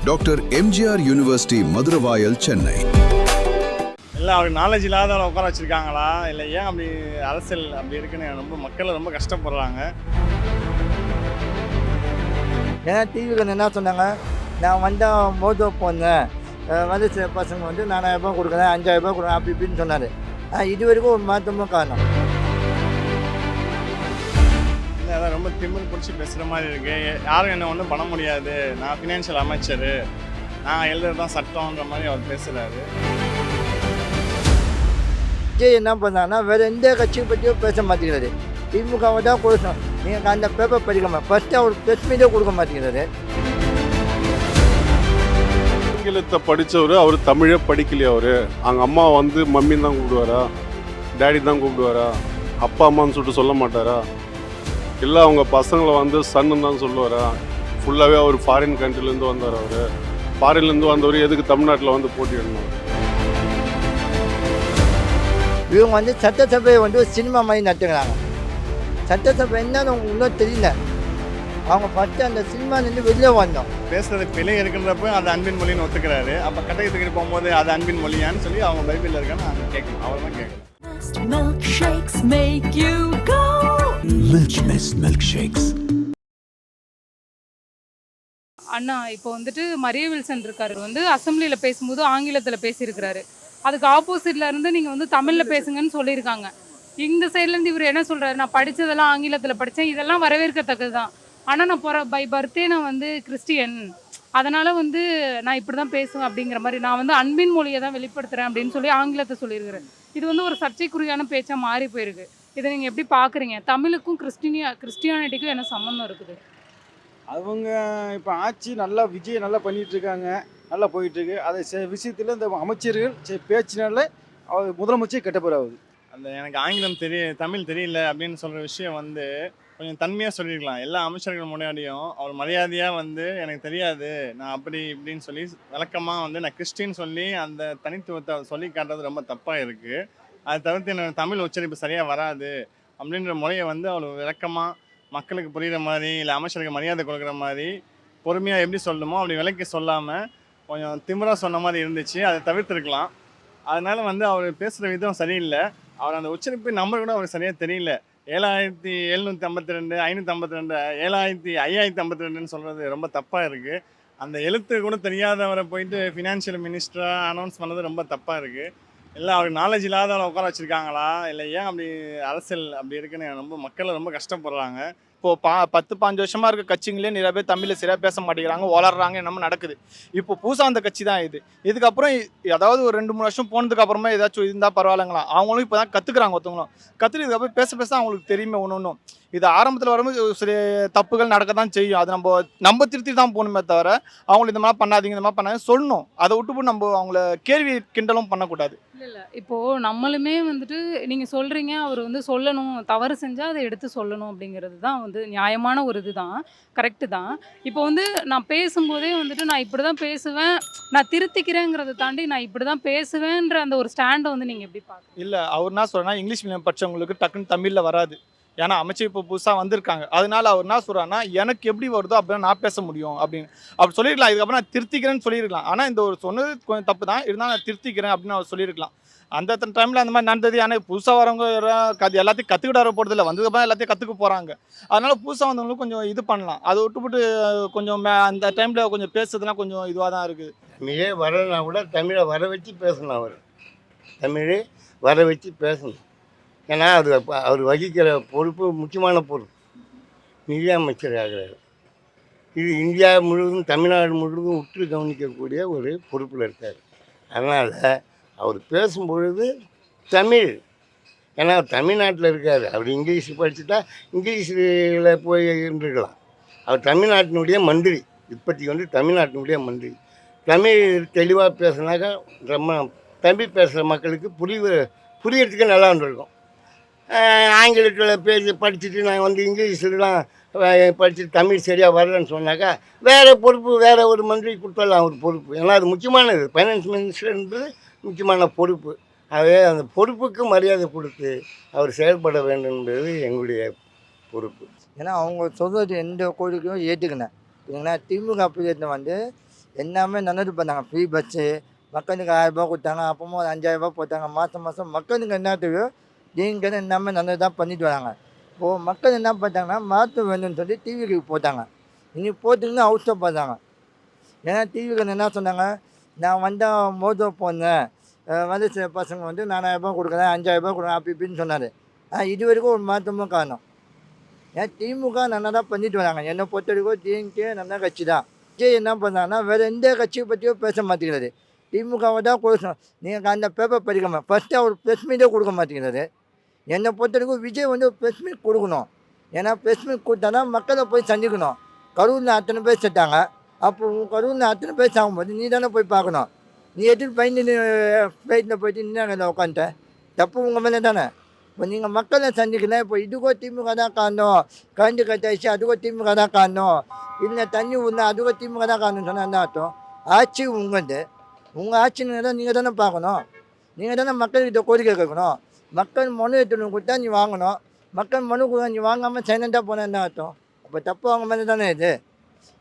Doctor MGR university Maduravoyal Chennai. இல்லை அவருக்கு knowledge இல்லாத உட்கார வச்சுருக்காங்களா இல்லை ஏன் அப்படி அரசியல் அப்படி இருக்குன்னு ரொம்ப மக்கள் ரொம்ப கஷ்டப்படுறாங்க. ஏன்னா டிவியில் என்ன சொன்னாங்க, நான் வந்தால் மோதோ போனேன் வந்து சில பசங்க வந்து 4000 கொடுக்குறேன் 5000 கொடுக்குறேன் அப்படி இப்படின்னு சொன்னார். இது வரைக்கும் ஒரு மாற்றமும் காரணம். இல்லை அதான் ரொம்ப திமிர் பிடிச்சி பேசுகிற மாதிரி இருக்குது. யாரும் என்ன ஒன்றும் பண்ண முடியாது, நான் ஃபினான்ஷியல் அமைச்சர், நான் எழுதுறது தான் சட்டம்ன்ற மாதிரி அவர் பேசுகிறாரு. விஜய் என்ன பண்ணாங்கன்னா வேறு எந்த கட்சியை பற்றியும் பேச மாட்டேங்கிறாரு. திமுகவை தான் கொடுக்கணும். நீங்கள் அந்த பேப்பர் படிக்காம ஃபஸ்ட்டு அவர் ப்ரெஸ் மீடியா கொடுக்க மாட்டேங்கிறாரு. ஆங்கிலத்தை படித்தவர் அவர் தமிழே படிக்கலையா? அவர் அவங்க அம்மா வந்து மம்மின்னு தான் கூப்பிடுவாரா, டேடி தான் கூப்பிடுவாரா, அப்பா அம்மான்னு சொல்லிட்டு சொல்ல மாட்டாரா? இல்லை அவங்க பசங்களை வந்து சன்னு தான் சொல்லுவாரா? ஃபுல்லாகவே அவர் ஃபாரின் கண்ட்ரிலேருந்து வந்தார். அவர் ஃபாரின்லேருந்து வந்தவர் எதுக்கு தமிழ்நாட்டில் வந்து போட்டியிடணும்? இவங்க வந்து சட்டசபையை வந்து ஒரு சினிமா மாதிரி நடத்துக்கிறாங்க. சட்டசபை என்னன்னு உங்களுக்கு இன்னும் தெரியல. அவங்க ஃபஸ்ட்டு அந்த சினிமாலேருந்து வெளியே வந்தோம். பேசுறது பிழை இருக்குன்றப்ப அது அன்பின் மொழின்னு ஒத்துக்கிறாரு. அப்போ கட்டத்துக்கு போகும்போது அது அன்பின் மொழியான்னு சொல்லி அவங்க பைபிளில் இருக்கான்னு நாங்கள் கேட்கணும். அவர் தான் கேட்கணும். Milkshakes make you go. Milkshakes. அண்ணா இப்போ வந்துட்டு மரிய வில்சன் இருக்காரு வந்து அசம்பிளியில் பேசும்போது ஆங்கிலத்தில் பேசியிருக்கிறாரு. அதுக்கு ஆப்போசிட்ல இருந்து நீங்கள் வந்து தமிழில் பேசுங்கன்னு சொல்லியிருக்காங்க. இந்த சைட்லேருந்து இவர் என்ன சொல்கிறாரு, நான் படித்ததெல்லாம் ஆங்கிலத்தில் படித்தேன், இதெல்லாம் வரவேற்கத்தக்கது தான். ஆனால் நான் பை பர்த்டே நான் வந்து கிறிஸ்டியன், அதனால் வந்து நான் இப்படி தான் பேசுவேன் அப்படிங்கிற மாதிரி, நான் வந்து அன்பின் மொழியை தான் வெளிப்படுத்துகிறேன் அப்படின்னு சொல்லி ஆங்கிலத்தை சொல்லியிருக்கிறேன். இது வந்து ஒரு சர்ச்சைக்குரியான பேச்சாக மாறி போயிருக்கு. இதை நீங்கள் எப்படி பார்க்குறீங்க? தமிழுக்கும் கிறிஸ்டியானிட்டிக்கும் என்ன சம்மந்தம் இருக்குது? அவங்க இப்போ ஆட்சி நல்லா விஜய் நல்லா பண்ணிகிட்ருக்காங்க, நல்லா போயிட்டுருக்கு. அதை விஷயத்தில் இந்த அமைச்சர்கள் பேச்சினால அவர் முதலமைச்சர் கெட்ட பேர் ஆகுது. அந்த எனக்கு ஆங்கிலம் தமிழ் தெரியல அப்படின்னு சொல்கிற விஷயம் வந்து கொஞ்சம் தன்மையாக சொல்லியிருக்கலாம். எல்லா அமைச்சர்கள் முன்னாடியும் அவர் மரியாதையாக வந்து எனக்கு தெரியாது, நான் அப்படி இப்படின்னு சொல்லி விளக்கமாக வந்து நான் கிறிஸ்டின் சொல்லி அந்த தனித்துவத்தை சொல்லி காட்டுறது ரொம்ப தப்பாக இருக்குது. அதை தவிர்த்து எனக்கு தமிழ் உச்சரிப்பு சரியாக வராது அப்படின்ற முறையை வந்து அவர் விளக்கமாக மக்களுக்கு புரிகிற மாதிரி இல்லை அமைச்சருக்கு மரியாதை கொடுக்குற மாதிரி பொறுமையாக எப்படி சொல்லணுமோ அப்படி விளக்கி சொல்லாமல் கொஞ்சம் திமிராக சொன்ன மாதிரி இருந்துச்சு. அதை தவிர்த்துருக்கலாம். அதனால் வந்து அவர் பேசுகிற விதம் சரியில்லை. அவர் அந்த உச்சரிப்பு நம்பர் கூட அவருக்கு சரியாக தெரியல. 7752 552 5552 சொல்கிறது ரொம்ப தப்பாக இருக்குது. அந்த எழுத்து கூட தெரியாதவரை போயிட்டு ஃபினான்ஷியல் மினிஸ்டராக அனௌன்ஸ் பண்ணது ரொம்ப தப்பாக இருக்குது. இல்லை அவருக்கு நாலேஜ் இல்லாதவரை உட்கார வச்சுருக்காங்களா இல்லை ஏன் அப்படி அரசியல் அப்படி இருக்குன்னு ரொம்ப மக்கள் ரொம்ப கஷ்டப்படுறாங்க. இப்போது 10-15 வருஷமாக இருக்க கட்சிங்களே நிறைய பேர் தமிழில் சரியாக பேச மாட்டேங்கிறாங்க, வளர்றாங்க, என்னமோ நடக்குது. இப்போ புதுசாக அந்த கட்சி தான் இது. இதுக்கப்புறம் அதாவது ஒரு 2-3 வருஷம் போனதுக்கு அப்புறமா ஏதாச்சும் இருந்தால் பரவாயில்லைங்களா? அவங்களும் இப்போ தான் கற்றுக்குறாங்க. ஒருத்தவங்களும் கற்றுக்கிறதுக்கப்புறம் பேச அவங்களுக்கு தெரியுமே ஒன்றும். இது ஆரம்பத்தில் வரும்போது சில தப்புகள் நடக்க தான் செய்யும். அது நம்ம திருத்தி தான் போகணுமே தவிர அவங்களுக்கு இந்த மாதிரி பண்ணாதீங்க, இந்த மாதிரி பண்ணாதீங்க சொல்லணும். அதை விட்டு நம்ம அவங்கள கேள்வி கிண்டலும் பண்ணக்கூடாது. இல்லை இப்போது நம்மளுமே வந்துட்டு நீங்கள் சொல்கிறீங்க அவர் வந்து சொல்லணும், தவறு செஞ்சால் அதை எடுத்து சொல்லணும் அப்படிங்கிறது தான் வந்து நியாயமான ஒரு இது தான், கரெக்டு தான். இப்போ வந்து நான் பேசும்போதே வந்துட்டு நான் இப்படி தான் பேசுவேன், நான் திருத்திக்கிறேங்கிறத தாண்டி நான் இப்படி தான் பேசுவேன்ற அந்த ஒரு ஸ்டாண்டை வந்து நீங்கள் எப்படி பார்க்குறீங்க? இல்லை அவர் என்ன சொல்கிறேன்னா, இங்கிலீஷ் மீடியம் படித்தவங்களுக்கு டக்குன்னு தமிழில் வராது. ஏன்னா அமைச்சர் இப்போ புதுசாக வந்திருக்காங்க. அதனால அவர் என்ன சொல்கிறான்னா, எனக்கு எப்படி வருதோ அப்படி நான் பேச முடியும் அப்படின்னு அப்படி சொல்லியிருக்கலாம். இதுக்கப்புறம் நான் திருத்திக்கிறேன்னு சொல்லியிருக்கலாம். ஆனால் இந்த ஒரு சொன்னது கொஞ்சம் தப்பு தான், இருந்தால் நான் திருத்திக்கிறேன் அப்படின்னு அவர் சொல்லியிருக்கலாம். அந்த டைமில் அந்த மாதிரி நடந்தது. ஆனால் புதுசாக வரவங்க அது எல்லாத்தையும் கற்றுக்கிட்டு வர போகிறது இல்லை, வந்ததுக்கப்புறம் எல்லாத்தையும் கற்றுக்க போகிறாங்க. அதனால் புதுசாக வந்தவங்களும் கொஞ்சம் இது பண்ணலாம். அதை விட்டுவிட்டு கொஞ்சம் அந்த டைமில் கொஞ்சம் பேசுறதுலாம் கொஞ்சம் இதுவாக தான் இருக்குது. தமிழே வரலைன்னா கூட தமிழை வர வச்சு பேசணும். தமிழே வர வச்சு பேசணும். ஏன்னா அவர் வகிக்கிற பொறுப்பு முக்கியமான பொறுப்பு, நிதியமைச்சர் ஆகிறார். இது இந்தியா முழுவதும் தமிழ்நாடு முழுவதும் உற்று கவனிக்கக்கூடிய ஒரு பொறுப்பில் இருக்கார். அதனால் அவர் பேசும்பொழுது தமிழ், ஏன்னா தமிழ்நாட்டில் இருக்கார். அவர் இங்கிலீஷ் படிச்சுட்டா இங்கிலீஷில் போய் இருந்துருக்கலாம். அவர் தமிழ்நாட்டினுடைய மந்திரி, இப்போதைக்கு வந்து தமிழ்நாட்டினுடைய மந்திரி. தமிழ் தெளிவாக பேசுனாக்கா ரொம்ப தமிழ் பேசுகிற மக்களுக்கு புரியறதுக்கு நல்லா இருந்திருக்கும். ஆங்கிலத்தில் படிச்சுட்டு நான் வந்து இங்கிலீஷ்லாம் படிச்சுட்டு தமிழ் சரியாக வரலன்னு சொன்னாக்கா வேறு பொறுப்பு, வேறு ஒரு மந்திரி கொடுத்துடலாம் ஒரு பொறுப்பு. ஏன்னா அது முக்கியமானது. ஃபைனான்ஸ் மினிஸ்டர்ன்றது முக்கியமான பொறுப்பு. ஆகவே அந்த பொறுப்புக்கு மரியாதை கொடுத்து அவர் செயல்பட வேண்டும் என்பது எங்களுடைய பொறுப்பு. ஏன்னா அவங்க சொல்கிறது எந்த கோரிக்கையும் ஏற்றுக்கினேன். இல்லைங்கன்னா திமுக பிரதேசத்தை வந்து எல்லாமே நல்லது பண்ணாங்க. ஃப்ரீ பஸ்ஸு, மக்களுக்கு 1000 ரூபா கொடுத்தாங்க. அப்பவும் ஒரு 5000 ரூபா போட்டாங்க. மாதம் மாதம் மக்களுக்கு என்ன தேவையோ டிஎம்கே எல்லாமே நல்லது தான் பண்ணிட்டு வராங்க. இப்போது மக்கள் என்ன பண்ணிட்டாங்கன்னா மாற்றம் வேணும்னு சொல்லி டிவிக்கு போட்டாங்க. இனி போட்டுன்னு அவசரப்படுறாங்க. ஏன்னா டிவிக்கு என்ன சொன்னாங்க, நான் வந்தால் மோதோ போனேன், வந்து சில பசங்க வந்து 4000 ரூபா கொடுக்குறேன், 5000 ரூபா கொடுக்குறேன் அப்படி இப்படின்னு சொன்னார். இது வரைக்கும் ஒரு மாற்றமும் காரணம். ஏன் திமுக நல்லா தான் பண்ணிட்டு வராங்க. என்னை பொறுத்த வரைக்கும் டிஎம்கே நல்ல கட்சி தான். விஜய் என்ன பண்ணாங்கன்னா வேறு எந்த கட்சியை பற்றியும் பேச மாட்டேங்கிறாரு. திமுகவை தான் கொடுக்கணும். நீங்கள் அந்த பேப்பர் படிக்காமல் ஃபஸ்ட்டு அவர் ப்ரெஸ் மீட்டே கொடுக்க மாட்டேங்கிறாரு. என்னை பொறுத்த வரைக்கும் விஜய் வந்து ஒரு ப்ரெஸ் மீட் கொடுக்கணும். ஏன்னா ப்ரெஸ் மீட் கொடுத்தா தான் மக்களை போய் சந்திக்கணும். கரூரில் அத்தனை பேர் செத்தாங்க. அப்போ கரூரில் அத்தனை பேர் சாகும்போது நீ தானே போய் பார்க்கணும். நீ எடுத்துட்டு பயந்து ஃப்ளைட்டில் போயிட்டு நின்று உட்காந்துட்டேன். தப்பு உங்கள் மேலே தானே. இப்போ நீங்கள் மக்களை சந்திக்கல. இப்போ இதுக்கோ திமுக தான் காரணம், கரண்ட் கட் ஆயிடுச்சு அதுக்கோ திமுக தான் காரணம், இல்லை தண்ணி ஊர்னா அதுக்கோ திமுக தான் காரணம்னு சொன்னால் என்ன அர்த்தம்? ஆட்சி உங்களது. உங்கள் ஆட்சின்னு தான் நீங்கள் தானே பார்க்கணும். நீங்கள் தானே மக்கள்கிட்ட கோரிக்கை கேட்கணும். மக்கள் மனு எடுத்துன்னு கொடுத்தா நீ வாங்கணும். மக்கள் மனு கொடுத்தா நீ வாங்காமல் சைலண்டாக போனால் என்ன அர்த்தம்? அப்போ தப்பு அவங்க மேலே தானே இது.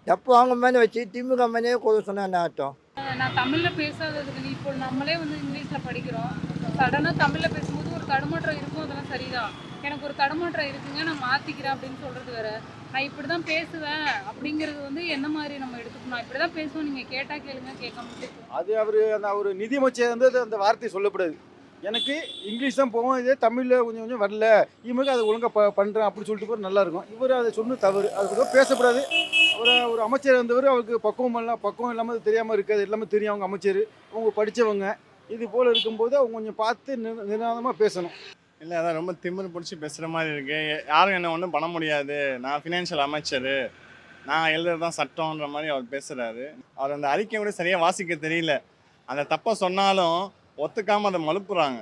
தப்பு அவங்க மேலே வச்சு திமுக மேலேயே கூட சொன்னால் என்ன அர்த்தம்? நான் தமிழில் பேசாததுக்கு நீ இப்போ நம்மளே வந்து இங்கிலீஷில் படிக்கிறோம். சடனாக தமிழில் பேசும்போது ஒரு தடுமாற்றம் இருக்கும். அதெல்லாம் சரிதான். எனக்கு ஒரு தடுமாற்றம் இருக்குங்க, நான் மாற்றிக்கிறேன் அப்படின்னு சொல்கிறது வேறு. நான் இப்படி தான் பேசுவேன் அப்படிங்கிறது வந்து என்ன மாதிரி நம்ம எடுத்துக்கணும்? இப்படி தான் பேசுவோம், நீங்கள் கேட்டால் கேளுங்க, கேட்காம கேட்கும். அது அவர் நிதியமைச்சர் வந்து அந்த வார்த்தையை சொல்லக்கூடாது. எனக்கு இங்கிலீஷ் தான் போகும், இதே தமிழில் கொஞ்சம் கொஞ்சம் வரல, இவங்க அதை ஒழுங்காக பண்ணுறேன் அப்படி சொல்லிட்டு போய் நல்லாயிருக்கும். இவர் அதை சொன்ன தவறு, அது பேசக்கூடாது. ஒரு அமைச்சர் வந்தவர், அவருக்கு பக்குவம் இல்லாமல் தெரியாமல் இருக்காது. எல்லாமே தெரியும். அவங்க அமைச்சர், அவங்க படித்தவங்க. இது போல் இருக்கும்போது அவங்க கொஞ்சம் பார்த்து நிதானமாக பேசணும். இல்லை அதான் ரொம்ப திமிரு பிடிச்சி பேசுகிற மாதிரி இருக்குது. யாரும் என்ன ஒன்றும் பண்ண முடியாது, நான் ஃபினான்ஷியல் அமைச்சர், நான் எழுதுறது தான் சட்டம்ன்ற மாதிரி அவர் பேசுகிறாரு. அவர் அந்த அறிக்கையை கூட சரியாக வாசிக்க தெரியல. அந்த தப்பை சொன்னாலும் ஒத்துக்காமல் அதை மழுப்புறாங்க.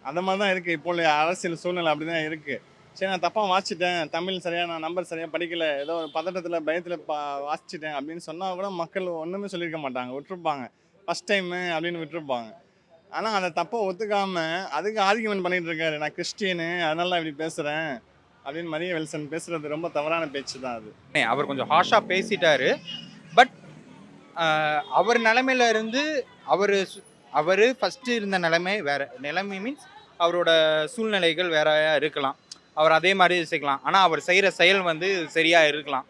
அந்த மாதிரி தான் இருக்குது. இப்போ உள்ள அரசியல் சூழ்நிலை அப்படி தான் இருக்குது. சரி நான் தப்பாக வாசிச்சிட்டேன், தமிழ் சரியாக நான் நம்பர் சரியாக படிக்கலை, ஏதோ ஒரு பதட்டத்தில் பயத்தில் வாசிச்சிட்டேன் அப்படின்னு சொன்னால் கூட மக்கள் ஒன்றுமே சொல்லியிருக்க மாட்டாங்க, விட்டுருப்பாங்க. ஃபஸ்ட் டைமு அப்படின்னு விட்டுருப்பாங்க. ஆனால் அந்த தப்பை ஒத்துக்காமல் அதுக்கு ஆர்கியூமெண்ட் பண்ணிகிட்டு இருக்காரு. நான் கிறிஸ்டியனு அதனால இப்படி பேசுகிறேன் அப்படின்னு மரிய வில்சன் பேசுகிறது ரொம்ப தவறான பேச்சு தான் அது. அவர் கொஞ்சம் ஹார்ஷாக பேசிட்டாரு. பட் அவர் நிலைமையில இருந்து அவர் ஃபஸ்ட்டு இருந்த நிலைமை வேறு. நிலைமை மீன்ஸ் அவரோட சூழ்நிலைகள் வேறையா இருக்கலாம். அவர் அதே மாதிரி செய்யலாம். ஆனால் அவர் செய்கிற செயல் வந்து சரியாக இருக்கலாம்.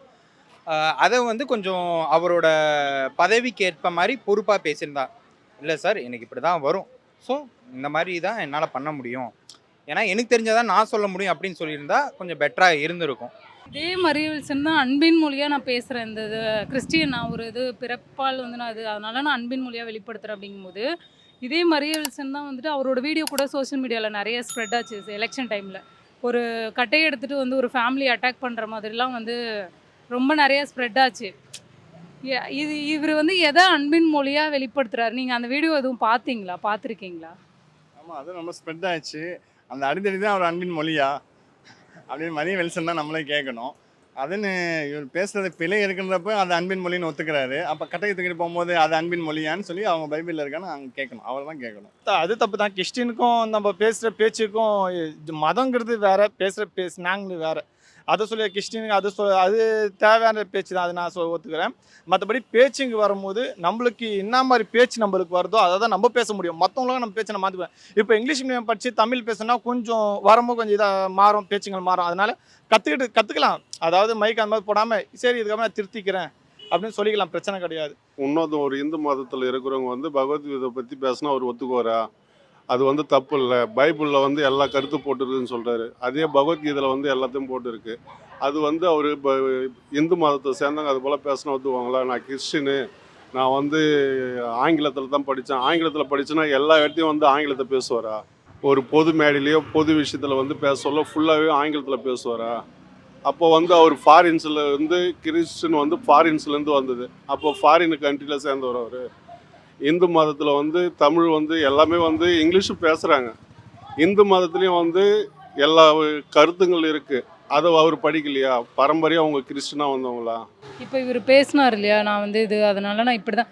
அதை வந்து கொஞ்சம் அவரோட பதவிக்கு ஏற்ப மாதிரி பொறுப்பாக பேசியிருந்தா, இல்லை சார் எனக்கு இப்படி தான் வரும், ஸோ இந்த மாதிரி தான் என்னால் பண்ண முடியும், ஏன்னா எனக்கு தெரிஞ்சதான் நான் சொல்ல முடியும் அப்படின்னு சொல்லியிருந்தா கொஞ்சம் பெட்டராக இருந்திருக்கும். இதே மரிய வில்சன் தான் அன்பின் மொழியாக நான் பேசுகிறேன். இந்த இது கிறிஸ்டியன் நான் ஒரு இது பிறப்பால் வந்து நான் அதனால நான் அன்பின் மொழியாக வெளிப்படுத்துகிறேன் அப்படிங்கும்போது இதே மரிய வில்சன் தான் வந்துட்டு அவரோட வீடியோ கூட சோஷியல் மீடியாவில் நிறைய ஸ்ப்ரெட் ஆச்சு. எலெக்ஷன் டைமில் ஒரு கட்டையை எடுத்துகிட்டு வந்து ஒரு ஃபேமிலி அட்டாக் பண்ணுற மாதிரிலாம் வந்து ரொம்ப நிறைய ஸ்ப்ரெட் ஆச்சு. இவர் வந்து எதை அன்பின் மொழியாக வெளிப்படுத்துகிறாரு? நீங்கள் அந்த வீடியோ எதுவும் பார்த்துருக்கீங்களா? ஆமாம், அது ரொம்ப ஸ்ப்ரெட் ஆச்சு. அந்த அடித்தடி தான் அவர் அன்பின் மொழியா அப்படின்னு மரிய வில்சன் தான் நம்மளே கேட்கணும். அதுன்னு இவர் பேசுகிறது பிழை இருக்கிறப்ப அது அன்பின் மொழின்னு ஒத்துக்கிறாரு. அப்போ கட்டையை தூக்கிட்டு போகும்போது அது அன்பின் மொழியான்னு சொல்லி அவங்க பைபிளில் இருக்கான்னு அங்கே கேட்கணும். அவர் தான் கேட்கணும். அது தப்பு தான். கிறிஸ்டினுக்கும் நம்ம பேசுகிற பேச்சுக்கும் மதங்கிறது வேறு, பேசுகிற ஸ்நாங்கு வேறு. அதை சொல்லி கிறிஸ்டினுக்கு அது தேவையான பேச்சு தான், அது நான் ஒத்துக்கிறேன். மற்றபடி பேச்சுங்க வரும்போது நம்மளுக்கு என்ன மாதிரி பேச்சு நம்மளுக்கு வருதோ அதை தான் நம்ம பேச முடியும். மற்றவங்களும் நம்ம பேச்சை நான் மாற்றுவேன். இப்போ இங்கிலீஷ் மீடியம் படித்து தமிழ் பேசுனா கொஞ்சம் வரும்போது கொஞ்சம் இதாக மாறும், பேச்சுங்கள் மாறும். அதனால் கற்றுக்கலாம். அதாவது மைக் அந்த மாதிரி போடாமல் சரி இதுக்கப்புறம் நான் திருத்திக்கிறேன் அப்படின்னு சொல்லிக்கலாம், பிரச்சனை கிடையாது. இன்னொரு ஒரு இந்து மதத்தில் இருக்கிறவங்க வந்து பகவத்கீதை பற்றி பேசினா அவர் ஒத்துக்குவாரா? அது வந்து தப்பு இல்லை. பைபிளில் வந்து எல்லா கருத்து போட்டுருக்குன்னு சொல்கிறாரு. அதே பகவத்கீதையில் வந்து எல்லாத்தையும் போட்டுருக்கு. அது வந்து அவர் இப்போ இந்து மதத்தை சேர்ந்தவங்க அது போல் பேசினா ஒத்துக்குவாங்களா? நான் கிறிஸ்டினு, நான் வந்து ஆங்கிலத்தில் தான் படித்தேன், ஆங்கிலத்தில் படித்தேன்னா எல்லா இடத்தையும் வந்து ஆங்கிலத்தை பேசுவாரா? ஒரு பொது மேடையிலையோ பொது விஷயத்தில் வந்து பேச சொல்ல ஃபுல்லாகவே ஆங்கிலத்தில் பேசுவாரா? அப்போ வந்து அவர் ஃபாரின்ஸில் வந்து கிறிஸ்டின் வந்து ஃபாரின்ஸ்லேருந்து வந்தது. அப்போ ஃபாரின் கண்ட்ரியில் சேர்ந்தவர் அவர். இந்து மதத்தில் வந்து தமிழ் வந்து எல்லாமே வந்து இங்கிலீஷும் பேசுகிறாங்க. இந்து மதத்துலேயும் வந்து எல்லா கருத்துங்கள் இருக்குது. அதை அவர் படிக்கலையா? பரம்பரையாக அவங்க கிறிஸ்டினாக வந்தவங்களா? இப்போ இவர் பேசினார் இல்லையா, நான் வந்து இது அதனால நான் இப்படி தான்,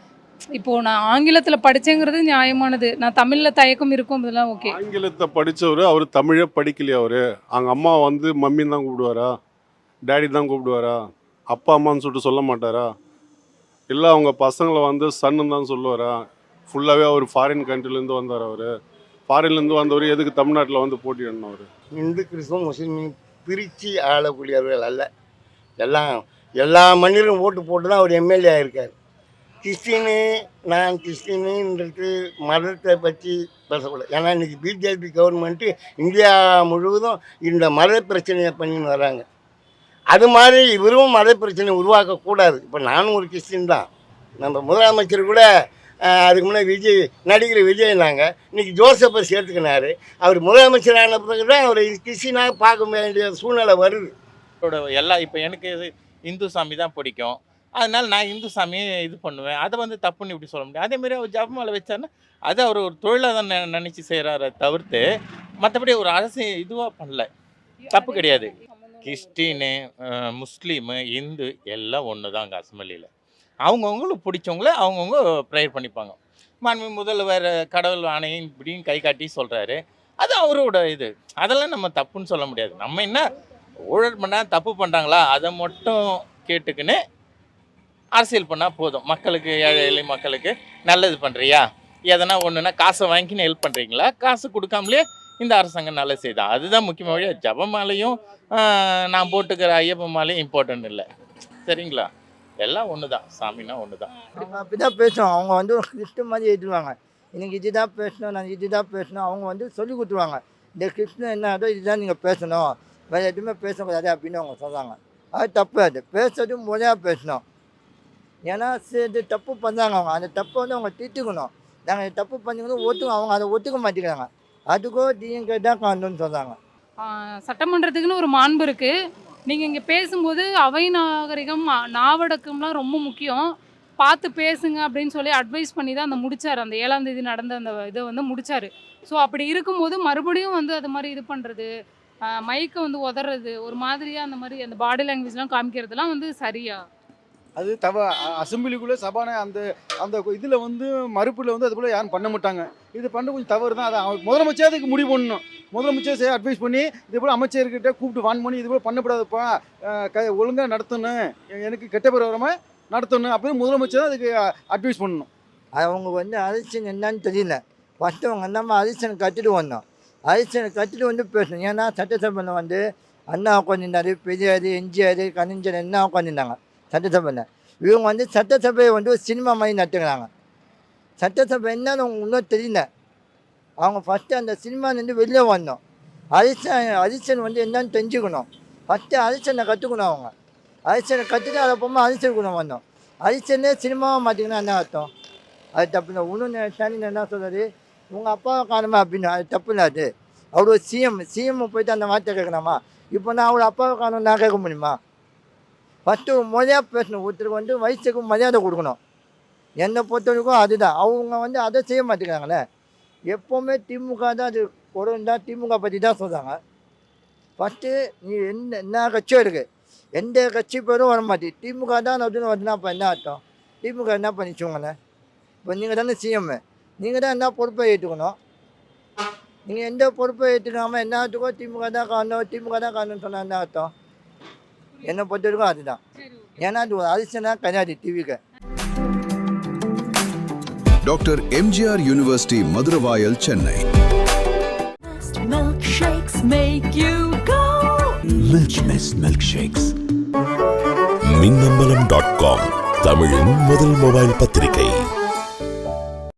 இப்போது நான் ஆங்கிலத்தில் படித்தேங்கிறது நியாயமானது, நான் தமிழில் தயக்கம் இருக்கும், இதெல்லாம் ஓகே. ஆங்கிலத்தை படித்தவர் அவர் தமிழே படிக்கலையா? அவர் அவங்க அம்மா வந்து மம்மின்னு தான் கூப்பிடுவாரா? டேடி தான் கூப்பிடுவாரா? அப்பா அம்மான்னு சொல்லிட்டு சொல்ல மாட்டாரா? இல்லை அவங்க பசங்களை வந்து சன்னு தான் சொல்லுவாரா? ஃபுல்லாகவே அவர் ஃபாரின் கண்ட்ரிலேருந்து வந்தார். அவர் ஃபாரின்லேருந்து வந்தவர் எதுக்கு தமிழ்நாட்டில் வந்து போட்டியிடணும்? அவர் இந்து கிறிஸ்துவம் முஸ்லீம் பிரித்து ஆளக்கூடியவர்கள் அல்ல. எல்லா மண்ணிலும் ஓட்டு போட்டு தான் அவர் எம்எல்ஏ ஆகிருக்கார். கிறிஸ்டினு நான் கிறிஸ்டினுன்றது மதத்தை பற்றி பேசக்கூடாது. ஏன்னா இன்றைக்கி பிஜேபி கவர்மெண்ட்டு இந்தியா முழுவதும் இந்த மத பிரச்சனையை பண்ணின்னு வராங்க. அது மாதிரி இவரும் மத பிரச்சனை உருவாக்கக்கூடாது. இப்போ நானும் ஒரு கிறிஸ்டின் தான். நம்ம முதலமைச்சர் கூட அதுக்கு முன்னாடி நடிகர் விஜய்னாங்க. இன்றைக்கி ஜோசப்பை சேர்த்துக்கினார். அவர் முதலமைச்சரான பிறகு தான் அவர் கிறிஸ்டினாக பார்க்க வேண்டிய சூழ்நிலை வருது. இப்போ எனக்கு இந்து சாமி தான் பிடிக்கும், அதனால் நான் இந்து சாமியை இது பண்ணுவேன். அதை வந்து தப்புன்னு இப்படி சொல்ல முடியாது. அதேமாதிரி அவர் ஜபமாலை வச்சாருன்னா அது அவர் ஒரு தொழிலாக தான் நினச்சி செய்கிறார தவிர்த்து மற்றபடி ஒரு அரசு இதுவாக பண்ணல. தப்பு கிடையாது. கிறிஸ்டினு முஸ்லீமு இந்து எல்லாம் ஒன்று தான் அங்கே அசம்பிளியில். அவங்கவுங்களுக்கு பிடிச்சவங்கள அவங்கவுங்க ப்ரேயர் பண்ணிப்பாங்க. மாண்பு முதல்வர் கடவுள் ஆணையம் இப்படின்னு கை காட்டி சொல்கிறாரு, அது அவரோட இது. அதெல்லாம் நம்ம தப்புன்னு சொல்ல முடியாது. நம்ம என்ன ஊழல் பண்ணால் தப்பு பண்ணுறாங்களா அதை மட்டும் கேட்டுக்கின்னு அரசியல் பண்ணால் போதும். மக்களுக்கு ஏழை எளிய மக்களுக்கு நல்லது பண்ணுறியா, எதனா ஒன்றுனா காசை வாங்கிக்கின்னு ஹெல்ப் பண்ணுறீங்களா, காசு கொடுக்காமலே இந்த அரசாங்கம் நல்லது செய்தா, அதுதான் முக்கியமாக வழியாக. ஜபமாலையும் நான் போட்டுக்கிற ஐயப்ப மாலையும் இம்பார்ட்டன்ட் இல்லை. சரிங்களா? எல்லாம் ஒன்று தான், சாமினா ஒன்று தான். அவங்க அப்படி தான் பேசுவாங்க. அவங்க வந்து ஒரு கிறிஸ்து மாதிரி எழுதுவாங்க. எனக்கு இது தான் பேசணும், நான் இது தான் பேசணும். அவங்க வந்து சொல்லி கொடுத்துருவாங்க. இந்த கிறிஸ்துவம் என்ன ஆதோ இதுதான் நீங்கள் பேசணும், வேறு எதுவுமே பேசக்கூடாது அப்படின்னு அவங்க சொல்கிறாங்க. அது தப்பு. அது பேசுறது முறையாக பேசணும். ஏன்னா இது தப்பு பண்ணுறாங்க. அவங்க அந்த தப்பை வந்து அவங்க திட்டுக்கணும். நாங்கள் தப்பு பண்ணிக்கணும் அவங்க அதை ஒத்துக்க மாட்டேங்கிறாங்க. அதுக்கோ டிஎம்கே தான் காரணம்னு சொல்கிறாங்க. சட்டமன்றத்துக்குன்னு ஒரு மாண்பு இருக்குது. நீங்கள் இங்கே பேசும்போது அவை நாகரிகம் நாவடக்கம்லாம் ரொம்ப முக்கியம், பார்த்து பேசுங்க அப்படின்னு சொல்லி அட்வைஸ் பண்ணி தான் அந்த முடித்தார். அந்த 7ஆம் தேதி நடந்த அந்த இதை வந்து முடித்தார். ஸோ அப்படி இருக்கும்போது மறுபடியும் வந்து அது மாதிரி இது பண்ணுறது, மைக்கை வந்து உதறது, ஒரு மாதிரியாக அந்த மாதிரி அந்த பாடி லாங்குவேஜ்லாம் காமிக்கிறதுலாம் வந்து சரியா? அது அசம்பிளிக்குள்ளே சபான அந்த அந்த இதில் வந்து மறுப்பில் வந்து அது போல் யாரும் பண்ண மாட்டாங்க. இது பண்ண கொஞ்சம் தவறு தான். அதை முதலமைச்சர் அதுக்கு முடிவு பண்ணணும். முதலமைச்சர் அட்வைஸ் பண்ணி இது போல் அமைச்சர்கிட்ட கூப்பிட்டு வான் பண்ணி இது போல் பண்ணக்கூடாதுப்பா, ஒழுங்காக நடத்தணும், எனக்கு கெட்ட பேர் வராமல் நடத்தணும் அப்படின்னு முதலமைச்சர் அதுக்கு அட்வைஸ் பண்ணணும். அவங்க வந்து அரசியல் என்னன்னு தெரியல. ஃபஸ்ட்டு அவங்க நம்ம அரசியல் கற்றுட்டு வந்தோம். அரசியல் கற்றுட்டு வந்து பேசணும். ஏன்னா சட்டசபையில் வந்து அண்ணா உட்காந்துருந்தார், பெரியார், எம்ஜிஆர், கலைஞர் என்ன உட்காந்துருந்தாங்க சட்டசபையில். இவங்க வந்து சட்டசபையை வந்து ஒரு சினிமா மாதிரி நடத்துக்கிறாங்க. சட்டசபை என்னன்னு அவங்க இன்னும் தெரியல. அவங்க ஃபஸ்ட்டு அந்த சினிமாலேருந்து வெளியே வந்தோம். அரசியல் வந்து என்னன்னு தெரிஞ்சுக்கணும். ஃபஸ்ட்டு அரசியலை கற்றுக்கணும். அவங்க அரசியலை கற்றுட்டு அதை போகும்போது அரசியல் வந்தோம். அரசியலே சினிமாவை மாற்றிக்கணும் என்ன அர்த்தம்? அது தப்பு இல்லை. இன்னொன்று ஸ்டாலின் என்ன சொல்கிறாரு, உங்கள் அப்பாவை காணுமா அப்படின்னு. அது தப்பு இல்லை. அது அவர் ஒரு சிஎம் போயிட்டு அந்த வார்த்தை கேட்கலாமா? இப்போ நான் அவர் அப்பாவை காணும் நான் கேட்க முடியுமா? ஃபஸ்ட்டு மரியாதை பேசணும். ஒருத்தருக்கு வந்து வயசுக்கு மரியாதை கொடுக்கணும். என்னை பொறுத்தவரைக்கும் அதுதான். அவங்க வந்து அதை செய்ய மாட்டேங்கிறாங்களே. எப்போவுமே திமுக தான் அது குறைந்தா திமுக பற்றி தான் சொல்கிறாங்க. ஃபஸ்ட்டு நீ என்ன கட்சியும் இருக்குது, எந்த கட்சி பேரும் வர மாட்டேங்குது. திமுக தான் அப்படின்னு வருதுன்னா அப்போ என்ன அர்த்தம்? திமுக என்ன பண்ணிச்சோங்களே? இப்போ நீங்கள் தானே சிஎம், நீங்கள் தான் என்ன பொறுப்பை ஏற்றுக்கணும். நீங்கள் எந்த பொறுப்பை ஏற்றுக்காமல் என்னத்துக்கோ திமுக தான் காரணம்னு சொன்னால் என்ன அர்த்தம்? என்னை பொறுத்தவரைக்கும் அதுதான். ஏன்னா அது ஒரு அரசியலாக கிடையாது டிவிக்கு. Doctor MGR university Maduravoyal Chennai. Milkshakes make you go. milkshakes. மின்னம்பலம்.com தமிழின் முதல் மொபைல் பத்திரிகை.